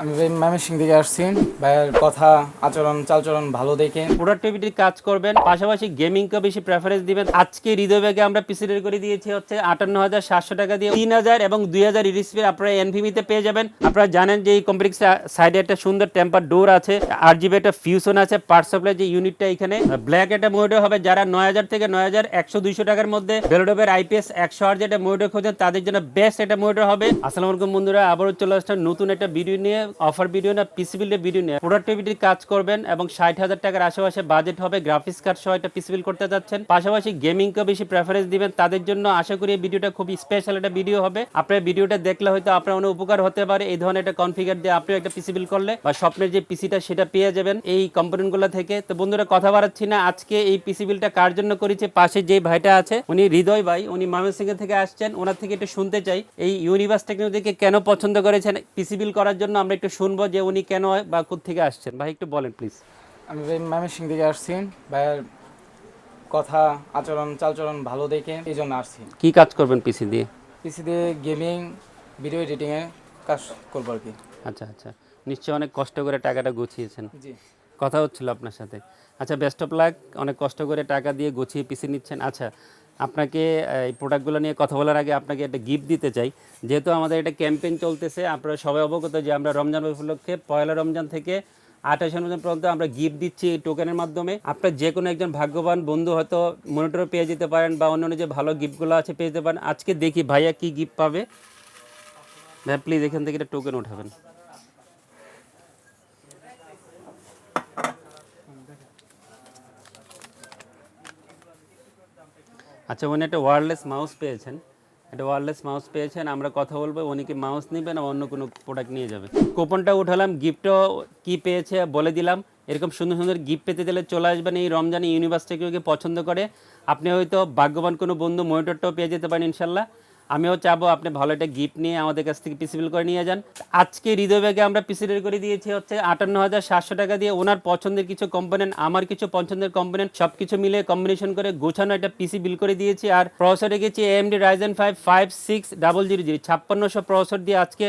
আমি ভাই ময়মনসিংহ থেকে আসছি। ভাইয়ের কথা আচরণ চালচরণ ভালো দেখে প্রোডাক্টিভিটির কাজ করবেন, পাশাপাশি গেমিংকে বেশি প্রেফারেন্স দিবেন। আজকে হৃদয় ব্যাগে আমরা পিসি রেড করে দিয়েছি হচ্ছে 58,700 টাকা দিয়ে 3,000 এবং 2,000 ইরিসপি আপনারা এনভিমিতে পেয়ে যাবেন। আপনারা জানেন যে এই কমপ্লেক্স সাইডে একটা সুন্দর টেম্পার ডোর আছে, RGB একটা ফিউশন আছে, পাওয়ার সাপ্লাই যে ইউনিটটা এখানে ব্ল্যাক একটা মোডে হবে। যারা 9,000 থেকে 9,100-200 টাকার মধ্যে বেলোডোবের IPS 100 যেটা মোডে খোঁজেন তাদের জন্য বেস্ট একটা মোডে হবে। আসসালামু আলাইকুম বন্ধুরা, আবারও চলে আসলাম নতুন একটা ভিডিও নিয়ে, অফার ভিডিও না পিসি বিল্ডের ভিডিও নিয়ে। প্রোডাক্টিভিটির কাজ করবেন এবং 60,000 টাকার আশেপাশে বাজেট হবে, গ্রাফিক্স কার্ড সহ একটা পিসি বিল্ড করতে যাচ্ছেন, পাশাপাশি গেমিংকে বেশি প্রেফারেন্স দিবেন তাদের জন্য আশা করি এই ভিডিওটা খুবই স্পেশাল একটা ভিডিও হবে। আপনার ভিডিওটা দেখলে হয়তো আপনার অনেক উপকার হতে পারে। এই ধরনের একটা কনফিগার দিয়ে আপনি একটা পিসি বিল্ড করলে বা স্বপ্নের যে পিসিটা সেটা পেয়ে যাবেন এই কম্পোনেন্টগুলো থেকে। তো বন্ধুরা কথা বাড়াচ্ছি না, আজকে এই পিসি বিল্ডটা কার জন্য করেছে, পাশে যে ভাইটা আছে উনি হৃদয় ভাই, উনি ময়মনসিংহ থেকে আসছেন। ওনার থেকে একটু শুনতে চাই এই ইউনিভার্স টেকনোলজিকে কেন পছন্দ করেছেন পিসি বিল্ড করার জন্য। আমরা একটু শুনবো যে উনি কেন বা কোথা থেকে আসছেন। ভাই একটু বলেন প্লিজ। আমি ভাই ময়মনসিংহ থেকে আসছি। ভাইয়ের কথা আচরণ চালচরণ ভালো দেখে এই জন্য আসছি। কি কাজ করবেন পিসি দিয়ে? পিসি দিয়ে গেমিং ভিডিও এডিটিংয়ে কাজ করবো আর কি। আচ্ছা আচ্ছা, নিশ্চয়ই অনেক কষ্ট করে টাকাটা গুছিয়েছেন। জি কথা হচ্ছিল আপনার সাথে। আচ্ছা, বেস্ট অফ লাক, অনেক কষ্ট করে টাকা দিয়ে গুছিয়ে পিসি নিচ্ছেন। আচ্ছা, আপনাকে এই প্রোডাক্টগুলো নিয়ে কথা বলার আগে আপনাকে একটা গিফট দিতে চাই। যেহেতু আমাদের একটা ক্যাম্পেইন চলতেছে, আপনারা সবাই অবগত যে আমরা রমজান উপলক্ষে 1 রমজান থেকে 28 রমজান পর্যন্ত আমরা গিফট দিচ্ছি এই টোকেনের মাধ্যমে। আপনার যে কোনো একজন ভাগ্যবান বন্ধু হয়তো মনিটরও পেয়ে যেতে পারেন বা অন্যান্য যে ভালো গিফটগুলো আছে পেয়ে যেতে পারেন। আজকে দেখি ভাইয়া কি গিফট পাবে। ভাই প্লিজ এখান থেকে একটা টোকেন উঠাবেন। আচ্ছা, উনি একটা ওয়্যারলেস মাউস পেয়েছেন, একটা ওয়্যারলেস মাউস পেয়েছেন। আমরা কথা বলবো উনি কি মাউস নেবেন না অন্য কোনো প্রোডাক্ট নিয়ে যাবে। কুপনটা উঠালাম, গিফটও কি পেয়েছে বলে দিলাম। এরকম সুন্দর সুন্দর গিফট পেতে দিলে চলে আসবেন এই রমজানে। ইউনিভার্স টেকনোলজি পছন্দ করে আপনি হয়তো ভাগ্যবান কোনো বন্ধু মনিটরটাও পেয়ে যেতে পারেন ইনশাল্লাহ। আমিও চাবো আপনি ভালো একটা গিফট নিয়ে আমাদের কাছ থেকে পিসি বিল করে নিয়ে যান। আজকে হৃদয় ব্যাগে আমরা পিসি বিল করে দিয়েছি হচ্ছে 58,700 টাকা দিয়ে। ওনার পছন্দের কিছু কম্পোনেন্ট, আমার কিছু পছন্দের কম্পোনেন্ট সব কিছু মিলে কম্বিনেশন করে গোছানো একটা পিসি বিল করে দিয়েছি। আর প্রসেসর রেখেছি AMD Ryzen 5 5600 5600 প্রসেসর দিয়ে আজকে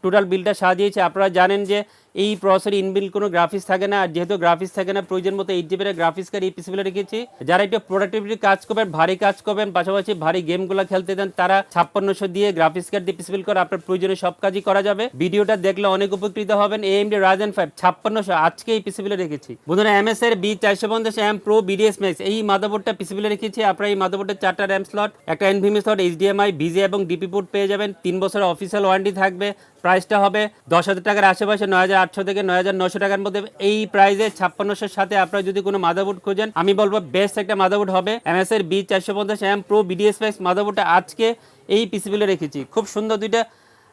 টোটাল বিলটা সাজিয়েছে। আপনারা জানেন যে এই প্রসেসরে ইনবিল্ট কোনো গ্রাফিক্স থাকে না, আর যেহেতু গ্রাফিক্স থাকে না প্রয়োজন মতো 8GB গ্রাফিক্স কার্ড এই পিসিবিলে রেখেছি। যারা একটু প্রোডাক্টিভিটি কাজ করবেন, ভারী কাজ করবেন, পাশাপাশি ভারী গেমগুলো খেলতে দেন, তারা 5600 দিয়ে গ্রাফিক্স কার্ড দিয়ে পিসিবিল করে আপনার প্রয়োজনে সব কাজই করা যাবে। ভিডিওটা দেখলে অনেক উপকৃত হবেন। AMD Ryzen 5 5600 আজকে এই পিসিবিলে রেখেছি। বন্ধুরা MSI B450M Pro BDS Max এই মাদারবোর্ডটা পিসিবিলে রেখেছি। আপনারা এই মাদারবোর্ডের 4টা RAM স্লট, একটা NVMe স্লট, HDMI, VGA এবং DP পোর্ট পেয়ে যাবেন। 3 বছরের অফিসিয়াল ওয়ারেন্টি থাকবে। প্রাইসটা হবে 10,000 টাকার আশেপাশে, 9,800 থেকে 9,900 টাকার মধ্যে। এই প্রাইসে 5600 সাথে আপনারা যদি কোনো মাদারবোর্ড খোঁজেন আমি বলবো বেস্ট একটা মাদারবোর্ড হবে MSI B450M Pro BDS Max মাদারবোর্ডটা আজকে এই পিসিবিলে রেখেছি। খুব সুন্দর দুইটা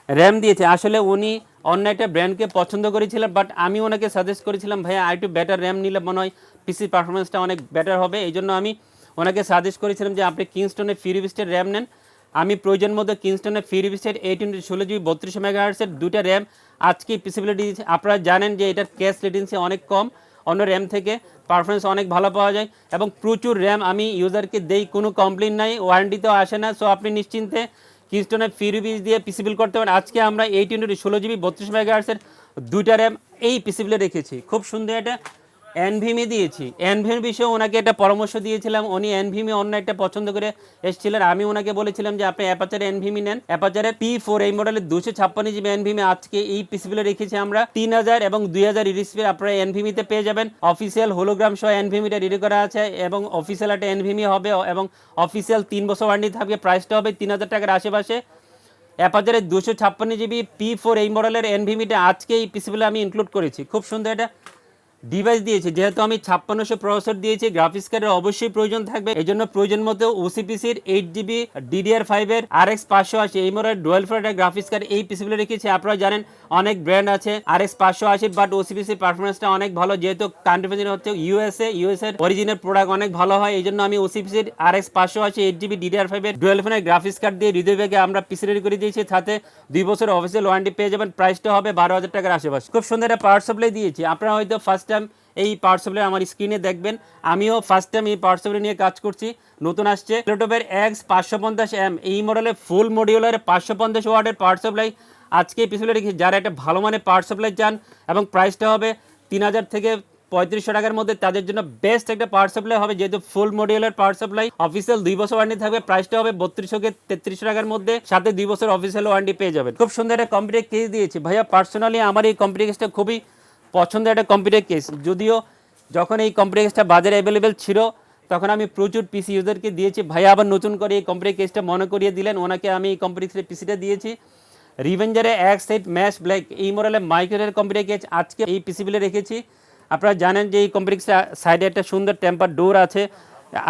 র্যাম দিয়েছে। আসলে উনি অন্য একটা ব্র্যান্ডকে পছন্দ করেছিলেন, বাট আমি ওনাকে সাজেস্ট করেছিলাম ভাইয়া আর একটু বেটার র্যাম নিলে মনে হয় পিসির পারফরমেন্সটা অনেক বেটার হবে। এই জন্য আমি ওনাকে সাজেস্ট করেছিলাম যে আপনি কিংস্টনের ফিউরিবিস্টের র্যাম নেন। আমি প্রয়োজন মতো কিংস্টনের ফিউরিবিস্টের 816GB 32 মেগাহার্টসের দুইটা র্যাম আজকে পিসিবিলিটি দিয়েছে। আপনারা জানেন যে এটার ক্যাশ লেটেন্সি অনেক কম, অন্য র্যাম থেকে পারফরমেন্স অনেক ভালো পাওয়া যায় এবং প্রচুর র্যাম আমি ইউজারকে দেই, কোনো কমপ্লেন নাই, ওয়ারেন্টিতেও আসে না। সো আপনি নিশ্চিন্তে কিংস্টনের ফিউরিবিস দিয়ে পিসিবিল করতে পারেন। আজকে আমরা 816GB 32 মেগাহার্টসের দুইটা র্যাম এই পিসিবিলে রেখেছি। খুব সুন্দর এটা এনভিমি দিয়েছি। এনভিমি বিষয়ে ওনাকে একটা পরামর্শ দিয়েছিলাম, উনি এনভিমি অন্য একটা পছন্দ করে এসেছিলেন। আমি ওনাকে বলেছিলাম যে আপনি অ্যাপাচারের এনভিমি নেন, অ্যাপাচারের P4 এই মডেলের 256GB এনভিমি আজকে এই পিসিবিলে রেখেছি আমরা। 3,000 এবং 2,000 ইরিসপি আপনারা এনভিমিতে পেয়ে যাবেন। অফিসিয়াল হোলোগ্রাম সহ এনভিমিটা রেডি করা আছে এবং অফিসিয়াল একটা এনভিমি হবে এবং অফিসিয়াল 3 বছর ওয়ারেন্টি থাকবে। প্রাইসটা হবে 3,000 টাকার আশেপাশে। অ্যাপাচারের 256GB P4 এই মডেলের এনভিমিটা আজকে এই পিসিবিলে আমি ইনক্লুড করেছি। খুব সুন্দর একটা ডিভাইস দিয়েছি। যেহেতু আমি 5600 প্রসেসর দিয়েছি, গ্রাফিক্স কার্ডের অবশ্যই প্রয়োজন থাকবে। এই জন্য প্রয়োজন মতো OCPCর 8GB DDR5 এর RX 580 এই model dual floor graphics card এই পিসিবিলে রেখেছি। আপনারা জানেন অনেক ব্র্যান্ড আছে RX 580, বাট OCPCর পারফরমেন্সটা অনেক ভালো। যেহেতু কান্ট্রি হচ্ছে ইউএসএ অরিজিনাল প্রোডাক্ট অনেক ভালো হয়, এই জন্য আমি OCPCর RX 580 8GB DDR5 এর ডুয়াল ফ্লোর গ্রাফিক্স কার্ড দিয়ে হৃদয় ব্যাগে আমরা পিসি রেডি করে দিয়েছি। সাথে 2 বছর অফিসিয়াল ওয়ারেন্টি পেয়ে যাবেন। প্রাইসটা হবে 12,000 টাকার আশেপাশে। খুব সুন্দর একটা পাওয়ার সাপ্লাই দিয়েছি। আপনারা হয়তো ফার্স্ট টাইম এই পাওয়ার সাপ্লাই আমার স্ক্রিনে দেখবেন। আমিও ফার্স্ট টাইম এই পাওয়ার সাপ্লাই নিয়ে কাজ করছি, নতুন আসছে ল্যাপটপের X550M এই মডেলের ফুল মডিউলার 550 ওয়াটের পাওয়ার সাপ্লাই আজকে এই পিসগুলো রেখেছি। যারা একটা ভালো মানের পাওয়ার সাপ্লাই চান এবং প্রাইসটা হবে 3000 থেকে 3500 টাকার মধ্যে, তাদের জন্য বেস্ট একটা পাওয়ার সাপ্লাই হবে, যেহেতু ফুল মডিউলার পাওয়ার সাপ্লাই। অফিসিয়াল 2 বছর ওয়ারেন্টি থাকবে, প্রাইসটা হবে 3200 থেকে 3300 টাকার মধ্যে, সাথে 2 বছর অফিসিয়াল ওয়ারেন্টি পেয়ে যাবেন। খুব সুন্দর একটা কম্পিউটার কেস দিয়েছি ভাইয়া। পার্সোনালি আমার এই কম্পিউটার কেসটা খুবই পছন্দের একটা কম্পিউটার কেস। যদিও যখন এই কম্পিউটার কেসটা বাজারে অ্যাভেলেবেল ছিল তখন আমি প্রচুর পিসি ইউজারকে দিয়েছি, ভাইয়া আবার নতুন করে এই কম্পিউটার কেসটা মনে করিয়ে দিলেন, ওনাকে আমি এই কম্পিউটার পিসিটা দিয়েছি। রিভেঞ্জারে X8 ম্যাশ ব্ল্যাক এই মডেলের মাইক্রোর কম্পিউটার কেস আজকে এই পিসিবিলে রেখেছি। আপনারা জানেন যে এই কম্পিউটার সাইডে একটা সুন্দর টেম্পার ডোর আছে,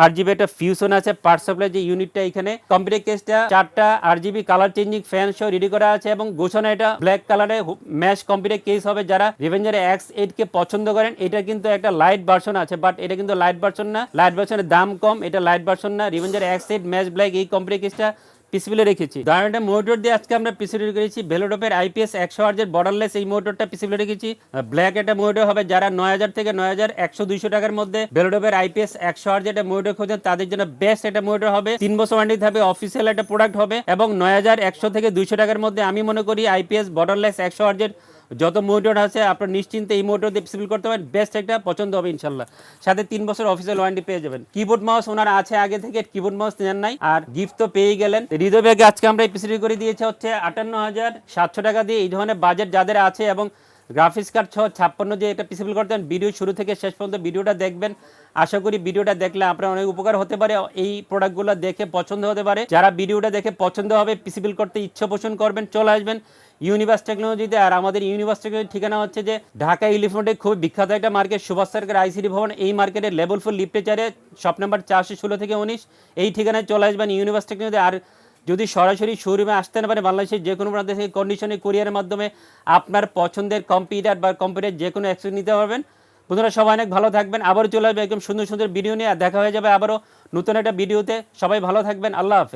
RGB একটা ফিউশন আছে, পাওয়ার সাপ্লাই যে ইউনিটটা এখানে। কম্পিউটার কেসটা 4টা RGB কালার চেঞ্জিং ফ্যান সহ রেডি করা আছে এবং গোছানো এটা ব্ল্যাক কালারে ম্যাশ কম্পিউটার কেস হবে। যারা রিভেঞ্জারে X8 কে পছন্দ করেন, এটা কিন্তু একটা লাইট ভার্সন আছে, বাট এটা কিন্তু লাইট ভার্সন না, লাইট ভার্সনের দাম কম, এটা লাইট ভার্সন না। রিভেঞ্জারে X8 ম্যাশ ব্ল্যাক এই কম্পিউটার কেসটা পিসিবিলে রেখেছি। দাঁড়াটা মোটর দিয়ে আজকে আমরা পিসিবি করেছি ভেলোটপের IPS 100 Hz বর্ডারলেস এই মোটরটা পিসিবিলে রেখেছি। ব্ল্যাক একটা মোটর হবে, যারা 9000 থেকে 9100-200 টাকার মধ্যে ভেলোটপের IPS 100 Hz একটা মোটর খোঁজেন তাদের জন্য বেস্ট একটা মোটর হবে। 3 বছর ওয়ারেন্টি থাকবে, অফিসিয়াল একটা প্রোডাক্ট হবে এবং 9100 থেকে 200 টাকার মধ্যে আমি মনে করি IPS বর্ডারলেস 100 Hz যত মোটর আছে আপনার নিশ্চিন্তে এই মোটর দিয়ে পিসিবি করতে পারেন, বেস্ট একটা পছন্দ হবে ইনশাল্লাহ। সাথে 3 বছর অফিসিয়াল ওয়ারেন্টি পেয়ে যাবেন। কিবোর্ড মাউস ওনার আছে আগে থেকে, কিবোর্ড মাউস নেন নাই, আর গিফট তো পেয়ে গেলেন। হৃদয় ব্যাগে আজকে আমরা এই পিসিবি করে দিয়েছে হচ্ছে 58,700 টাকা দিয়ে। এই ধরনের বাজেট যাদের আছে এবং গ্রাফিক্স কার্ড সহ 56 যে এটা পিসিবল করতেন, ভিডিও শুরু থেকে শেষ পর্যন্ত ভিডিওটা দেখবেন। আশা করি ভিডিওটা দেখলে আপনার অনেক উপকার হতে পারে, এই প্রোডাক্টগুলো দেখে পছন্দ হতে পারে। যারা ভিডিওটা দেখে পছন্দ হবে, পিসিবল করতে ইচ্ছা পোষণ করবেন, চলে আসবেন ইউনিভার্স টেকনোলজিতে। আর আমাদের ইউনিভার্স টেকনোলজির ঠিকানা হচ্ছে যে ঢাকা এলিফ্যান্টে খুব বিখ্যাত একটা মার্কেট, সুভাষ সরকার ICT ভবন। এই মার্কেটের লেভেল 4 লিফটেচারে শপ নাম্বার 416 থেকে 19 এই ঠিকানায় চলে আসবেন ইউনিভার্স টেকনোলজি। আর যদি সরাসরি শোরুমে আসতে না পারে, বাংলাদেশের যে কোনো প্রান্ত থেকে কন্ডিশনে কুরিয়ারের মাধ্যমে আপনার পছন্দের কম্পিউটার বা কম্পিউটার যে কোনো অ্যাক্সেস নিতে পারবেন। বন্ধুরা সবাই অনেক ভালো থাকবেন, আবারও চলে আসবে একদম সুন্দর সুন্দর ভিডিও নিয়ে। দেখা হয়ে যাবে আবারও নতুন একটা ভিডিওতে। সবাই ভালো থাকবেন, আল্লাহ হাফেজ।